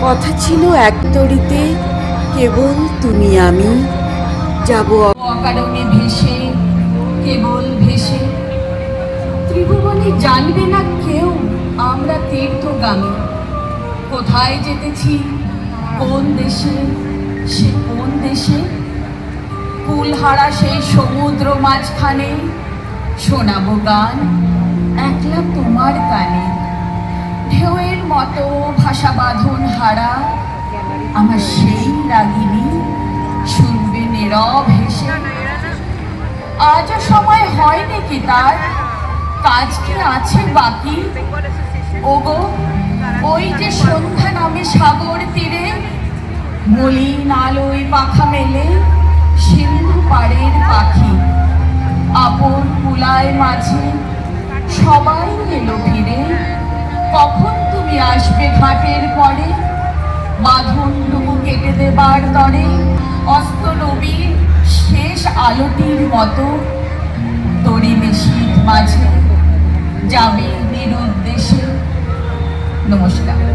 কথা ছিল এক তরিতে, কেবল তুমি আমি যাব অকারণে ভেসে, কেবল ভেসে। ত্রিভুবনে জানবে না কেউ আমরা তীর্থগামী। কোথায় যেতেছি, কোন দেশে, সে কোন দেশে? কুলহারা সেই সমুদ্র মাঝখানে শোনাবো গান একলা তোমার কানে। ঢেউয়ের মতো ভাষা বাঁধন হারা আমার সেই রাগিনী শুনবে নীরব হেসে। আজও সময় হয়নি কি তার, কাজ কি আছে বাকি? ওগো ওই যে সন্ধ্যা নামে সাগর তীরে, মলিন আলোয় পাখা মেলে সিন্ধু পাড়ের পাখি। আপন কুলায় মাঝে সবাই এলো ফিরে, কখন তুমি আসবে ঘাটের পরে? বাঁধনটুকু কেটে দেবার তরে অস্ত নবীর শেষ আলোটির মতো তরিবে শীত মাঝে যাবে নিরুদ্দেশে। নমস্কার।